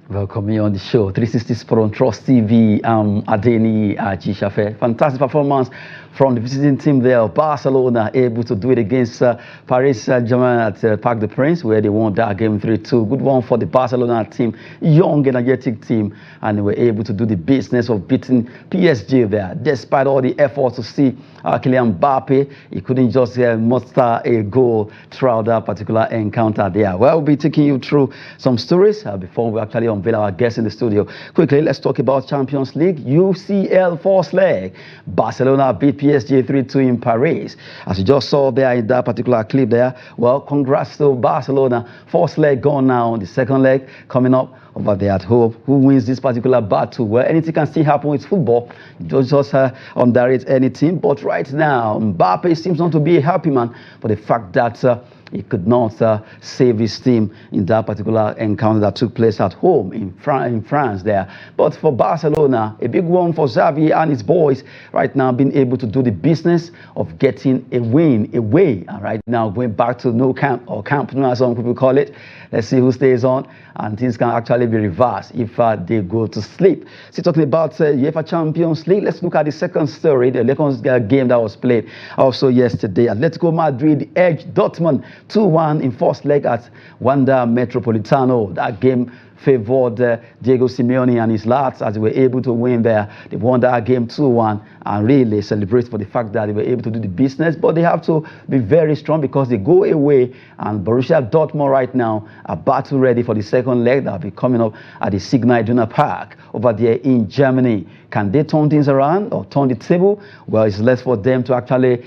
Welcome me on the show. 360 Sport on Trust TV. Adeni Ajishafe. Fantastic performance from the visiting team there. Barcelona able to do it against Paris Saint-Germain at Parc des Princes, where they won that game 3-2. Good one for the Barcelona team, young, energetic team, and they were able to do the business of beating PSG there. Despite all the efforts to see Kylian Mbappe, he couldn't just muster a goal throughout that particular encounter there. Well, we'll be taking you through some stories before we actually unveil our guests in the studio. Quickly, let's talk about Champions League. UCL first leg. Barcelona beat PSG 3-2 in Paris. As you just saw there in that particular clip there, well, congrats to Barcelona. First leg gone now. The second leg coming up over there at home. Who wins this particular battle? Well, anything can still happen with football. Just underrate any team. But right now, Mbappe seems not to be a happy man for the fact that he could not save his team in that particular encounter that took place at home in France there. But for Barcelona, a big one for Xavi and his boys right now being able to do the business of getting a win away. And right now going back to no camp or camp, as some people call it. Let's see who stays on, and things can actually be reversed if they go to sleep. Still talking about UEFA Champions League, let's look at the second story, the second game that was played also yesterday. Atletico Madrid edged Dortmund 2-1 in first leg at Wanda Metropolitano. That game favored Diego Simeone and his lads as they were able to win there. They won that game 2-1 and really celebrate for the fact that they were able to do the business. But they have to be very strong because they go away, and Borussia Dortmund right now are battle ready for the second leg that will be coming up at the Signal Iduna Park over there in Germany. Can they turn things around or turn the table? Well, it's left for them to actually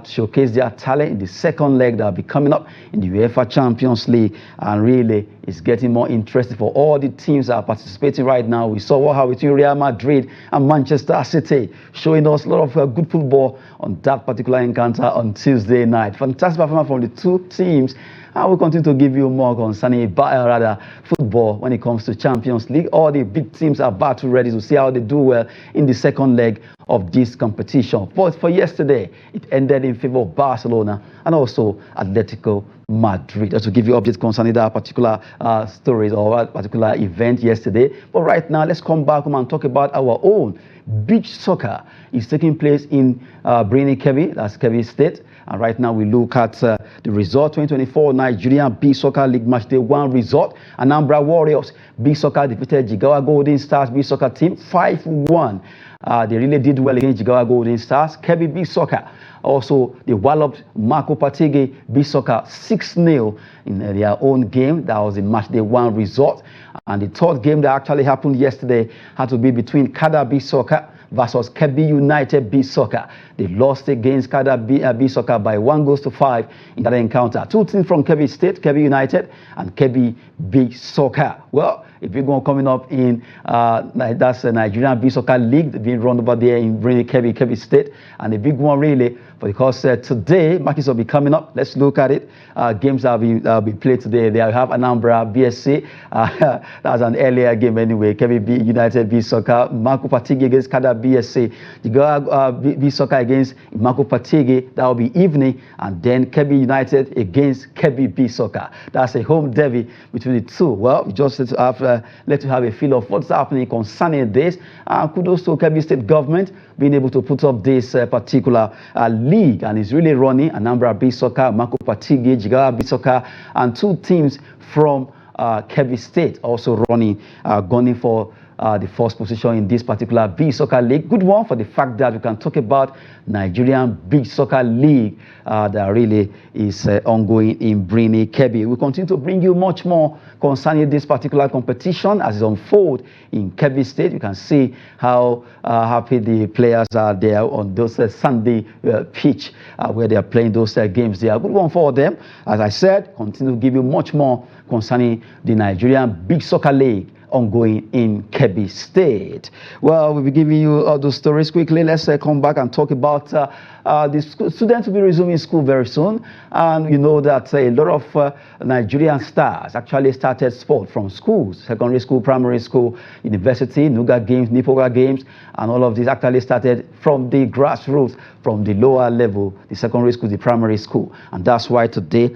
showcase their talent in the second leg that will be coming up in the UEFA Champions League, and really it's getting more interesting for all the teams that are participating right now. We saw what happened between Real Madrid and Manchester City, showing us a lot of good football on that particular encounter on Tuesday night. Fantastic performance from the two teams. I will continue to give you more concerning football when it comes to Champions League. All the big teams are battle ready to see how they do well in the second leg of this competition. But for yesterday, it ended in favor of Barcelona and also Atletico Madrid. Just to give you updates concerning that particular stories or that particular event yesterday. But right now, let's come back home and talk about our own beach soccer. Is taking place in Kebbi, that's Kebbi State. And right now we look at the result. 2024 Nigerian Beach Soccer League Match Day 1 result. Anambra Warriors Beach Soccer defeated Jigawa Golden Stars Beach Soccer team 5-1. They really did well against Jigawa Golden Stars. Kebbi Beach Soccer also they walloped Marco Patigi Beach Soccer 6-0 in their own game. That was the Match Day 1 result. And the third game that actually happened yesterday had to be between Kada Beach Soccer versus Kebbi United Beach Soccer. They lost against Kada Beach Soccer by 1-5 in that encounter. Two teams from Kebbi State, Kebbi United and Kebbi Beach Soccer. Well, a big one coming up in that's the Nigerian Beach Soccer League being run over there in Kebbi State, and a big one really because today matches will be coming up. Let's look at it. Games that will be played today. They have Anambra BSC. That's an earlier game anyway. Kebbi United Beach Soccer. Marco Patigi against Kada BSC. The Beach Soccer against Marco Patigi. That will be evening, and then Kebbi United against Kebbi Beach Soccer. That's a home derby between the two. Well, we just let you have a feel of what's happening concerning this. Kudos to Kebbi State government being able to put up this particular league, and it's really running. Anambra Beach Soccer, Marco Patigi, Jigawa Beach Soccer, and two teams from Kebbi State also running, gunning for the first position in this particular beach soccer league. Good one for the fact that we can talk about Nigerian Beach Soccer League that really is ongoing in Kebbi. We continue to bring you much more concerning this particular competition as it unfolds in Kebbi State. You can see how happy the players are there on those Sunday pitch where they are playing those games. They are a good one for them. As I said, continue to give you much more concerning the Nigerian Beach Soccer League ongoing in Kebbi State. Well, we'll be giving you all those stories quickly. Let's come back and talk about the students will be resuming school very soon. And you know that a lot of Nigerian stars actually started sport from schools, secondary school, primary school, university, Nuga Games, Nipoga Games, and all of these actually started from the grassroots, from the lower level, the secondary school, the primary school. And that's why today,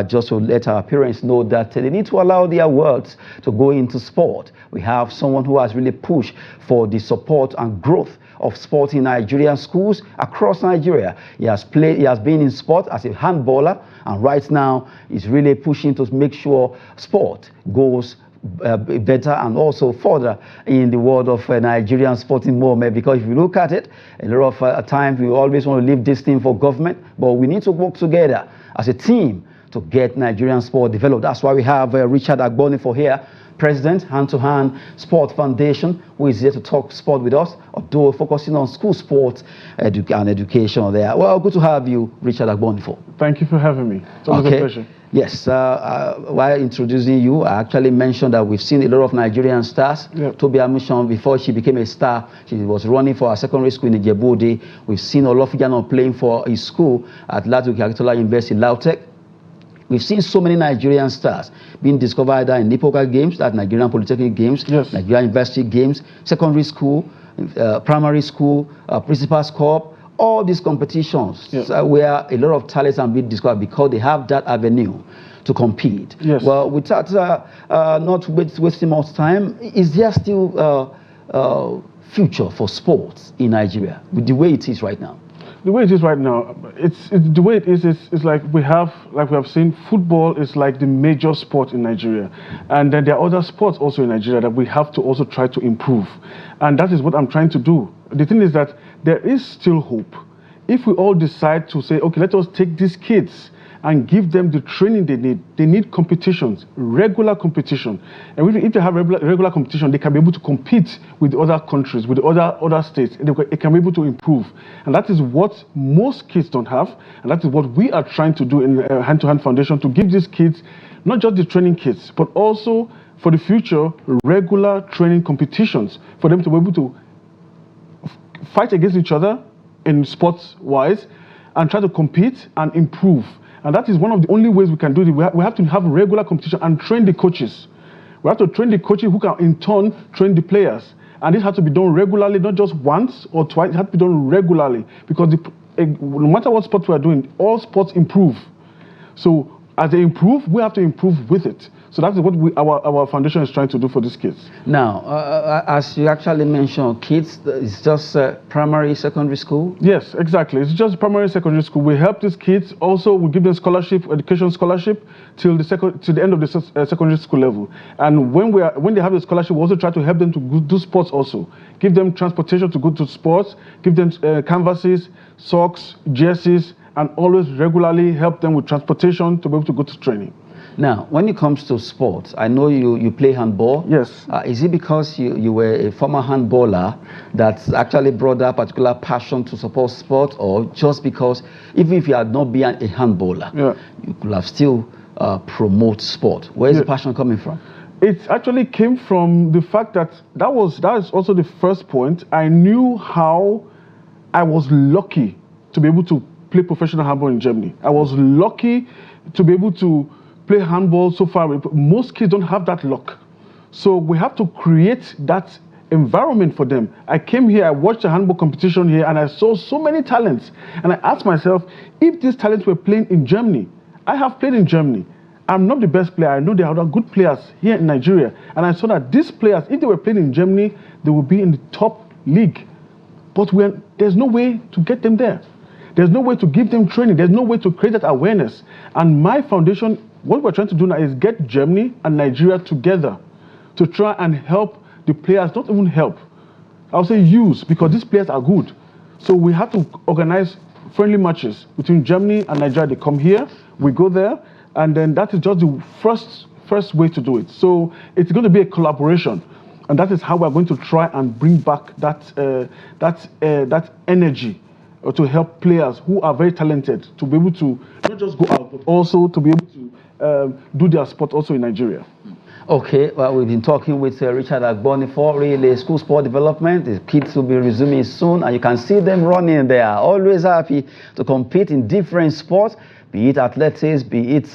just to let our parents know that they need to allow their words to go into sport. sport. We have someone who has really pushed for the support and growth of sport in Nigerian schools across Nigeria. He has been in sport as a handballer, and right now he's really pushing to make sure sport goes better and also further in the world of Nigerian sporting movement. Because if you look at it, a lot of times we always want to leave this thing for government, but we need to work together as a team to get Nigerian sport developed. That's why we have Richard Agbonifo here, President, Hand to Hand Sport Foundation, who is here to talk sport with us, although focusing on school sports and education there. Well, good to have you, Richard Agbonifo. Thank you for having me. It's always a pleasure. Yes, while introducing you, I actually mentioned that we've seen a lot of Nigerian stars. Yep. Toby Amushon, before she became a star, she was running for a secondary school in Ijebu-Ode. We've seen Olofijano playing for his school at Atletico University, Lautech. We've seen so many Nigerian stars being discovered either in Nipoka Games, that Nigerian Polytechnic Games, yes, Nigerian University Games, secondary school, primary school, Principal's Cup, all these competitions, yes, where a lot of talents are being discovered because they have that avenue to compete. Yes. Well, without not wasting much time, is there still future for sports in Nigeria with the way it is right now? The way it is right now, it's the way it is like we have seen, football is like the major sport in Nigeria, and then there are other sports also in Nigeria that we have to also try to improve, and that is what I'm trying to do. The thing is that there is still hope if we all decide to say, okay, let us take these kids and give them the training they need. They need competitions, regular competition. And if they have regular competition, they can be able to compete with other countries, with other states. They can be able to improve. And that is what most kids don't have. And that is what we are trying to do in Hand to Hand Foundation, to give these kids, not just the training kits, but also for the future, regular training competitions for them to be able to fight against each other in sports-wise and try to compete and improve. And that is one of the only ways we can do it. We have to have regular competition and train the coaches. We have to train the coaches who can in turn train the players. And this has to be done regularly, not just once or twice. It has to be done regularly because no matter what sport we are doing, all sports improve. So as they improve, we have to improve with it. So that's what our foundation is trying to do for these kids. Now, as you actually mentioned, kids, it's just primary, secondary school? Yes, exactly. It's just primary, secondary school. We help these kids. Also, we give them scholarship, education scholarship, till the end of the secondary school level. And when they have the scholarship, we also try to help them to do sports also. Give them transportation to go to sports, give them canvases, socks, jerseys, and always regularly help them with transportation to be able to go to training. Now, when it comes to sports, I know you play handball. Yes. Is it because you were a former handballer that actually brought that particular passion to support sport, or just because even if you had not been a handballer, yeah, you could have still promote sport? Where is the passion coming from? It actually came from the fact that that is also the first point. I knew how I was lucky to be able to play professional handball in Germany. I was lucky to be able to play handball so far. Most kids don't have that luck. So we have to create that environment for them. I came here, I watched a handball competition here, and I saw so many talents. And I asked myself, if these talents were playing in Germany, I have played in Germany. I'm not the best player. I know there are other good players here in Nigeria. And I saw that these players, if they were playing in Germany, they would be in the top league. But there's no way to get them there. There's no way to give them training. There's no way to create that awareness. And my foundation, what we're trying to do now is get Germany and Nigeria together to try and help the players, not even help, I'll say use, because these players are good. So we have to organize friendly matches between Germany and Nigeria. They come here, we go there, and then that is just the first way to do it. So it's going to be a collaboration, and that is how we're going to try and bring back that energy to help players who are very talented to be able to not just go out, but also to be able to do their sport also in Nigeria. Okay, well, we've been talking with Richard Agbonifo, really school sport development. The kids will be resuming soon, and you can see them running there, always happy to compete in different sports. be it athletics, be it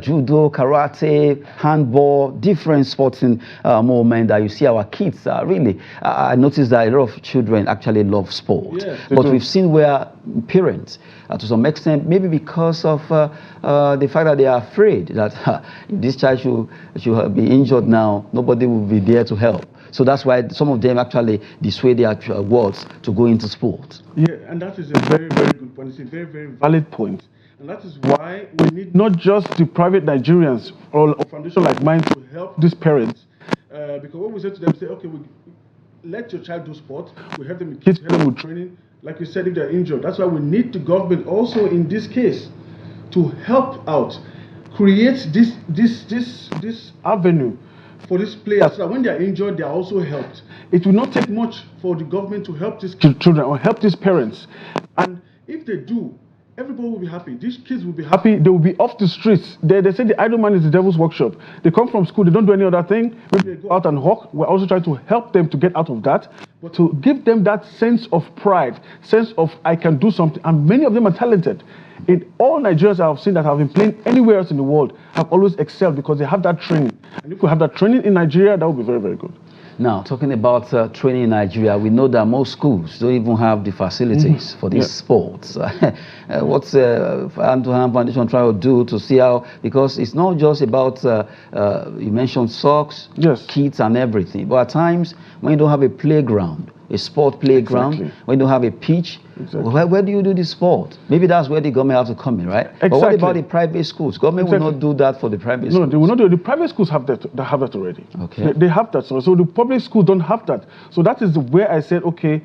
judo, karate, handball, different sporting movement that you see our kids really. I noticed that a lot of children actually love sport. Yes, but we've seen where parents, to some extent, maybe because of the fact that they are afraid that if this child should be injured now, nobody will be there to help. So that's why some of them actually dissuade their wards to go into sport. Yeah, and that is a very, very good point. It's a very, very valid point. And that is why we need not just the private Nigerians or a foundation like mine to help these parents. Because what we say to them, say, okay, let your child do sport. We help them with kids, help them with training. Like you said, if they're injured. That's why we need the government also in this case to help out, create this avenue for these players so that when they are injured, they are also helped. It will not take much for the government to help these children or help these parents. And if they do, everybody will be happy. These kids will be happy. They will be off the streets. They say the idle man is the devil's workshop. They come from school. They don't do any other thing. Maybe they go out and hawk. We're also trying to help them to get out of that, but to give them that sense of pride, sense of I can do something. And many of them are talented. In all Nigerians I have seen that have been playing anywhere else in the world have always excelled because they have that training. And if we have that training in Nigeria, that would be very, very good. Now, talking about training in Nigeria, we know that most schools don't even have the facilities for these sports. What's Hand to Hand Foundation trying to do to see how, because it's not just about, you mentioned socks, kits and everything, but at times when you don't have a playground, a sport playground, when you don't have a pitch, where do you do the sport? Maybe that's where the government has to come in, right? But what about the private schools? Government will not do that for the private schools. No, they will not do it. The private schools have that. They have that already. Okay. They have that. So the public schools don't have that. So that is where I said, okay,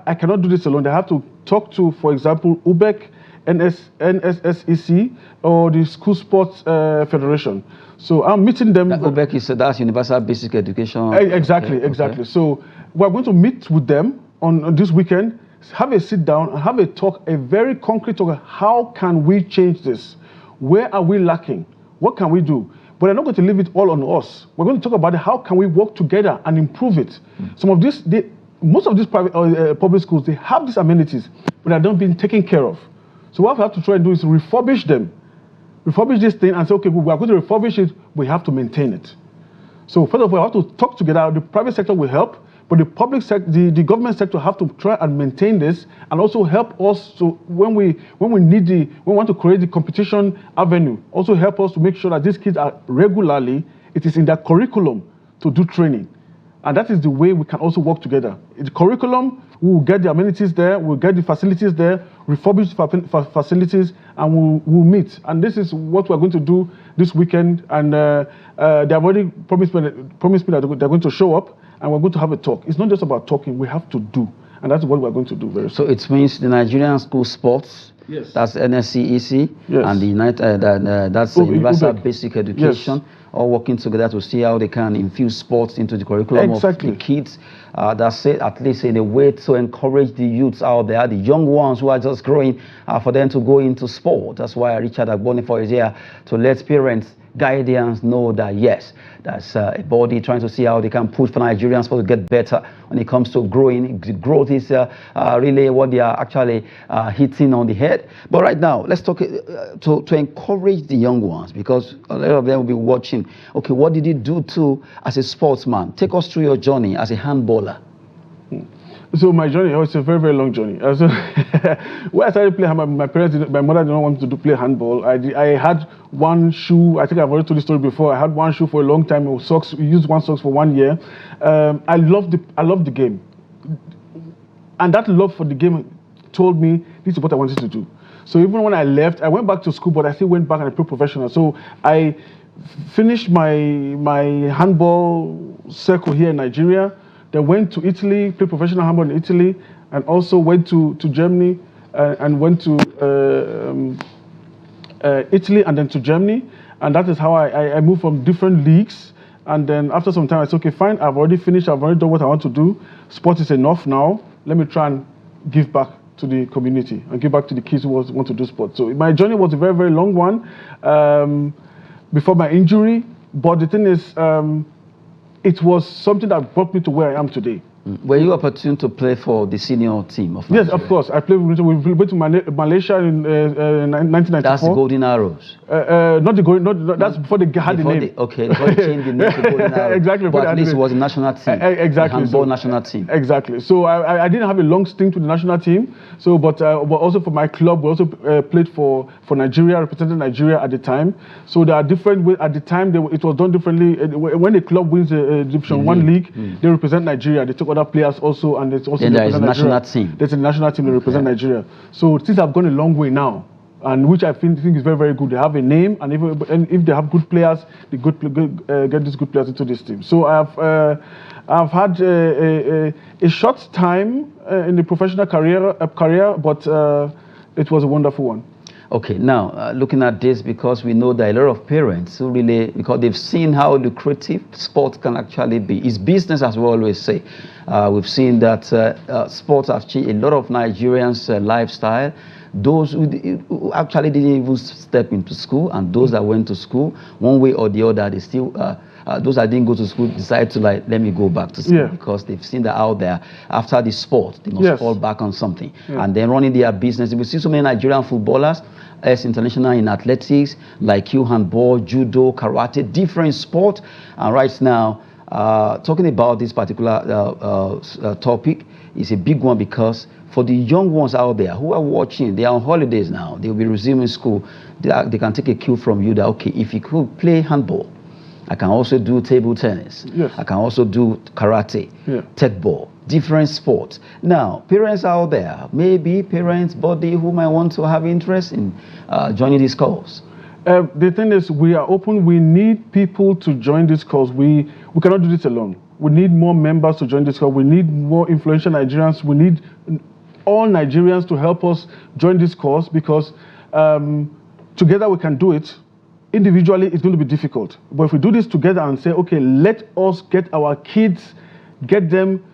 I cannot do this alone. They have to talk to, for example, UBEC, NSSEC, or the School Sports Federation. So I'm meeting them. UBEC is that's Universal Basic Education. Exactly, exactly. So we're going to meet with them on this weekend, have a sit down, and have a talk, a very concrete talk. How can we change this? Where are we lacking? What can we do? But we're not going to leave it all on us. We're going to talk about how can we work together and improve it. Some of this, most of these private public schools, they have these amenities, but they don't being taken care of. So what we have to try and do is refurbish them, refurbish this thing, and say, okay, we are going to refurbish it. We have to maintain it. So first of all, we have to talk together. The private sector will help. But the public sector, the government sector have to try and maintain this and also help us. So when we want to create the competition avenue, also help us to make sure that these kids are regularly, it is in their curriculum to do training. And that is the way we can also work together. In the curriculum, we will get the amenities there, we'll get the facilities there, refurbish facilities, and we'll meet. And this is what we're going to do this weekend. And they have already promised me that they're going to show up. And we're going to have a talk. It's not just about talking, we have to do. And that's what we're going to do very soon. So it means the Nigerian School Sports, that's NSCEC, and the that's the Universal Basic Education, all working together to see how they can infuse sports into the curriculum of the kids. That's it, at least in a way to encourage the youths out there, the young ones who are just growing, for them to go into sport. That's why Richard Agbonifor is here to let parents, guardians know that yes, that's a body trying to see how they can push for Nigerian sport to get better when it comes to growing. Growth is really what they are actually hitting on the head. But right now, let's talk to encourage the young ones, because a lot of them will be watching. Okay, what did you do as a sportsman? Take us through your journey as a handballer. So my journey, it's a very, very long journey. So when I started playing handball, my mother did not want me to play handball. I had one shoe. I think I've already told this story before. I had one shoe for a long time. It was socks. We used one socks for 1 year. I loved the game, and that love for the game told me this is what I wanted to do. So even when I left, I went back to school, but I still went back and I played professional. So I finished my handball circle here in Nigeria. Then went to Italy, played professional handball in Italy, and also went to Germany and went to Italy and then to Germany. And that is how I moved from different leagues. And then after some time, I said, okay, fine, I've already finished, I've already done what I want to do. Sport is enough now. Let me try and give back to the community and give back to the kids who want to do sport. So my journey was a very, very long one before my injury. But the thing is, it was something that brought me to where I am today. Were you opportune to play for the senior team of Nigeria? Yes, of course. I played. We went to Malaysia in 1994. That's the Golden Arrows. Not the Golden. Not, that's before they had the name. Okay, before they changed the name to Golden Arrows. Exactly. But at least it was a national team. Exactly. Handball national team. Exactly. So I didn't have a long stint with the national team. So, but also for my club, we also played for Nigeria, represented Nigeria at the time. So there are different ways. At the time, it was done differently. When a club wins a Division 1 league, they represent Nigeria. They took other players also, and it's also there is a national team. There's a national team that represent Nigeria. So things have gone a long way now, and which I think is very, very good. They have a name, and if they have good players, they get these good players into this team. So I've had a short time in the professional career, but it was a wonderful one. Okay, now looking at this, because we know that a lot of parents who really, because they've seen how lucrative sport can actually be. It's business, as we always say. We've seen that sports have changed a lot of Nigerians' lifestyle. Those who actually didn't even step into school, and those that went to school, one way or the other, they still, those that didn't go to school decide to let me go back to school, because they've seen that out there, after the sport, they must fall back on something. And then running their business. We see so many Nigerian footballers as international in athletics, like handball, judo, karate, different sport. And right now, talking about this particular topic is a big one, because for the young ones out there who are watching, they are on holidays now, they'll be resuming school, they can take a cue from you that, okay, if you could play handball, I can also do table tennis. I can also do karate, tech ball, different sports. Now, parents out there, maybe parents, body who might want to have interest in joining this cause. The thing is, we are open. We need people to join this cause. We cannot do this alone. We need more members to join this cause. We need more influential Nigerians. We need all Nigerians to help us join this cause, because together we can do it. Individually, it's going to be difficult. But if we do this together and say, okay, let us get our kids, get them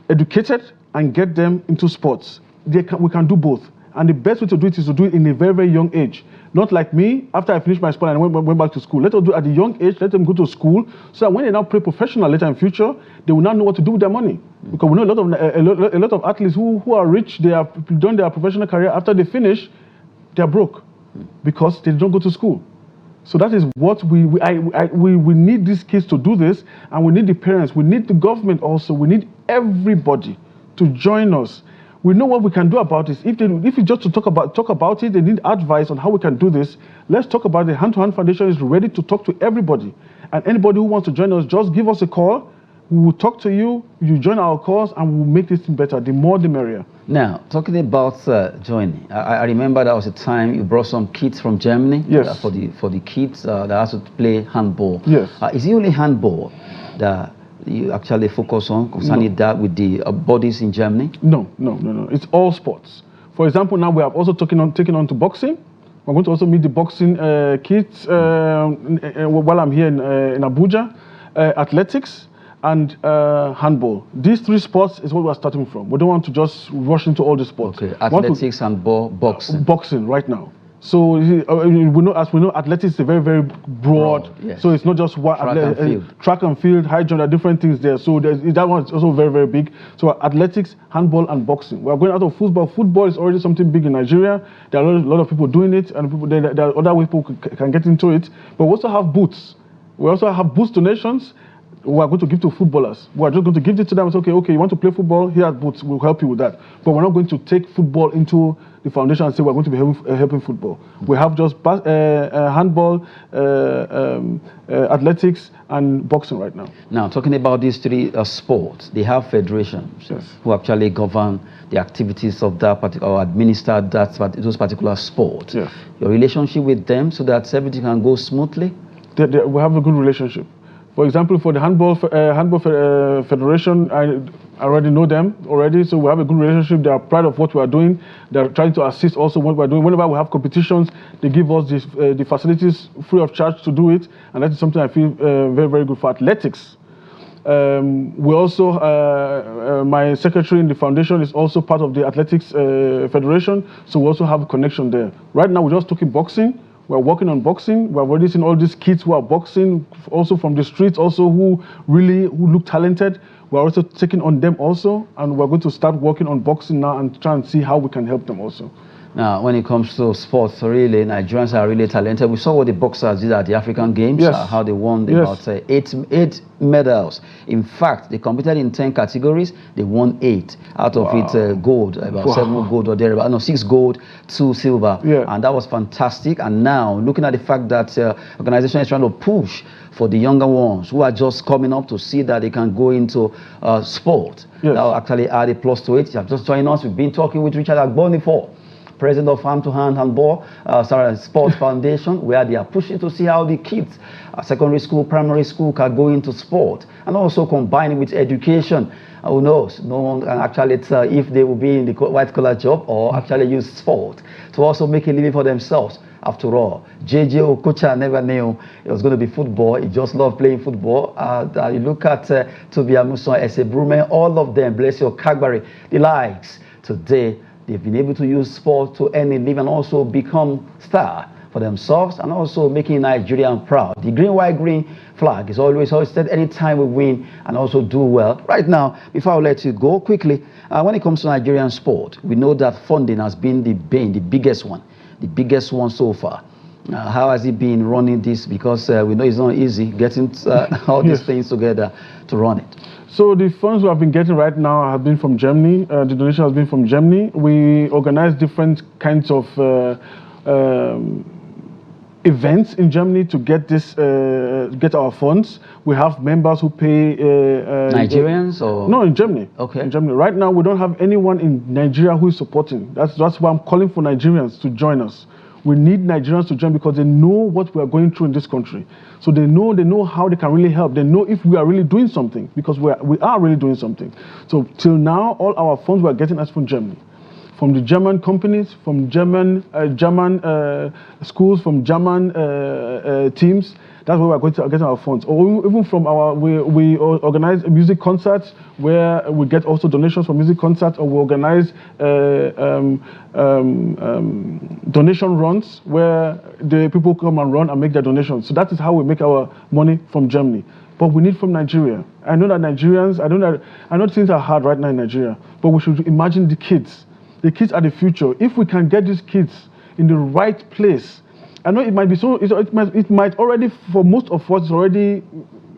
educated and get them into sports, we can do both. And the best way to do it is to do it in a very, very young age. Not like me, after I finished my sport and went back to school. Let us do it at a young age, let them go to school, so that when they now play professional later in future, they will now know what to do with their money. Because we know a lot of athletes who are rich, they have done their professional career, after they finish, they're broke, because they don't go to school. So that is what we need these kids to do this, and we need the parents, we need the government also, we need everybody to join us. We know what we can do about this. If it's just to talk about it, they need advice on how we can do this. Let's talk about it. Hand to Hand Foundation is ready to talk to everybody. And anybody who wants to join us, just give us a call. We will talk to you. You join our cause, and we will make this thing better. The more, the merrier. Now, talking about joining, I remember there was a time you brought some kids from Germany. Yes. For the kids that has to play handball. Yes. Is it only handball that you actually focus on concerning that with the bodies in Germany? No. It's all sports. For example, now we have also taken on to boxing. We're going to also meet the boxing kids while I'm here in Abuja. Athletics and handball. These three sports is what we're starting from. We don't want to just rush into all the sports. Okay, athletics, handball, boxing. Boxing right now. So we know, athletics is a very, very broad. So it's not just one track and field, high jump. There are different things there. So that one is also very, very big. So athletics, handball, and boxing. We are going out of football. Football is already something big in Nigeria. There are a lot of people doing it, and there are other ways people can get into it. But we also have boots. We also have boots donations. We are going to give to footballers. We are just going to give it to them and say, okay, you want to play football? Here at Boots, we'll help you with that. But we're not going to take football into the foundation and say we're going to be helping football. We have just handball, athletics, and boxing right now. Now, talking about these three sports, they have federations who actually govern the activities of that particular, or administer those particular sports. Yes. Your relationship with them, so that everything can go smoothly? We have a good relationship. For example, for the handball federation, I already know them already, so we have a good relationship. They are proud of what we are doing. They are trying to assist also what we are doing. Whenever we have competitions, they give us the facilities free of charge to do it, and that is something I feel very, very good for. Athletics. We also, my secretary in the foundation is also part of the athletics federation, so we also have a connection there. Right now, we're just talking boxing. We're working on boxing. We've already seen all these kids who are boxing, also from the streets, also who look talented. we're also taking on them also, and we're going to start working on boxing now and try and see how we can help them also. Now, when it comes to sports, really, Nigerians are really talented. We saw what the boxers did at the African Games, Yes. how they won Yes. about eight medals. In fact, they competed in 10 categories. They won 8. Out of it, gold, about 7 gold or thereabout. No, 6 gold, 2 silver. Yeah. And that was fantastic. And now, looking at the fact that organization is trying to push for the younger ones who are just coming up to see that they can go into sport, Yes. that will actually add a plus to it. You have just joined us. We've been talking with Richard Agbonifo, president of Hand to Hand Handball Sports Foundation, where they are pushing to see how the kids, secondary school, primary school, can go into sport and also combine it with education. Who knows? No one can actually tell if they will be in the white-collar job or actually use sport to also make a living for themselves. After all, JJ Okocha never knew it was going to be football. He just loved playing football. You look at Tobi Amuson, Ese Brume, all of them, bless your Kagbari, the likes. Today, they've been able to use sport to earn a living and also become star for themselves and also making Nigeria proud. The green, white, green flag is always hoisted anytime we win and also do well. Right now, before I let you go quickly, when it comes to Nigerian sport, we know that funding has been the biggest one so far. How has it been running this? Because we know it's not easy getting all these things together to run it. So the funds we have been getting right now have been from Germany. The donation has been from Germany. We organize different kinds of events in Germany to get get our funds. We have members who pay Nigerians or no, in Germany. Okay. In Germany. Right now we don't have anyone in Nigeria who is supporting. That's why I'm calling for Nigerians to join us. We need Nigerians to join because they know what we are going through in this country. So they know how they can really help. They know if we are really doing something, because we are really doing something. So till now, all our funds we are getting us from Germany, from the German companies, from German schools, from German teams. That's where we're going to get our funds. Or even from we organize music concerts where we get also donations from music concerts, or we organize donation runs where the people come and run and make their donations. So that is how we make our money from Germany. But we need from Nigeria. I know that Nigerians, I know things are hard right now in Nigeria, but we should imagine the kids. The kids are the future. If we can get these kids in the right place, I know it might be so. It might already, for most of us, it's already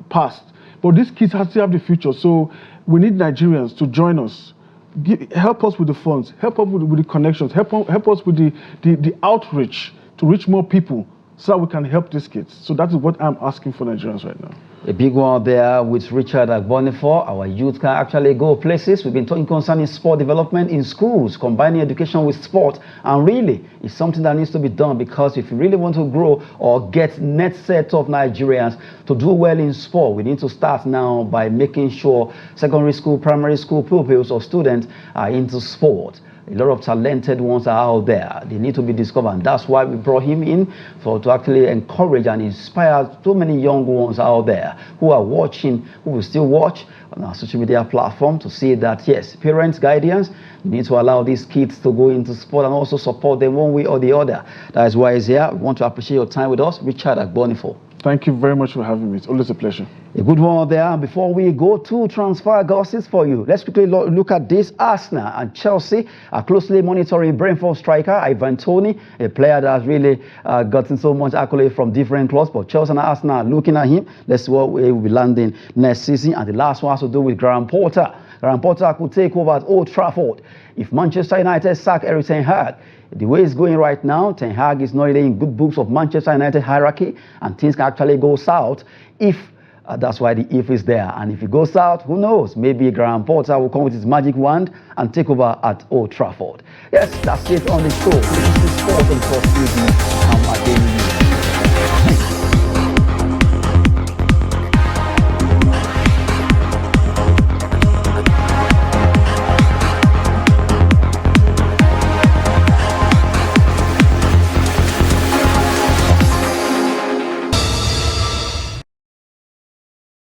past. But these kids still have the future. So we need Nigerians to join us, help us with the funds, help us with the connections, help us with the outreach to reach more people, so that we can help these kids. So that is what I'm asking for Nigerians right now. A big one there with Richard Agbonifo. Our youth can actually go places. We've been talking concerning sport development in schools, combining education with sport. And really, it's something that needs to be done, because if you really want to grow or get net set of Nigerians to do well in sport, we need to start now by making sure secondary school, primary school pupils or students are into sport. A lot of talented ones are out there. They need to be discovered. And that's why we brought him in, to actually encourage and inspire so many young ones out there who are watching, who will still watch on our social media platform, to see that, yes, parents' guidance, we need to allow these kids to go into sport and also support them one way or the other. That is why he's here. We want to appreciate your time with us, Richard Agbonifo. Thank you very much for having me. It's always a pleasure. A good one there. And before we go to transfer gossips for you, let's quickly look at this. Arsenal and Chelsea are closely monitoring Brentford striker Ivan Toney, a player that has really gotten so much accolade from different clubs. But Chelsea and Arsenal are looking at him. Let's see what he will be landing next season. And the last one has to do with Graham Potter. Graham Potter could take over at Old Trafford if Manchester United sack Eric Ten Hag. The way it's going right now, Ten Hag is not really in good books of Manchester United hierarchy, and things can actually go south if that's why the if is there. And if it goes south, who knows? Maybe Graham Potter will come with his magic wand and take over at Old Trafford. Yes, that's it on the show. This is Sport and Cross TV. I'm Atletico.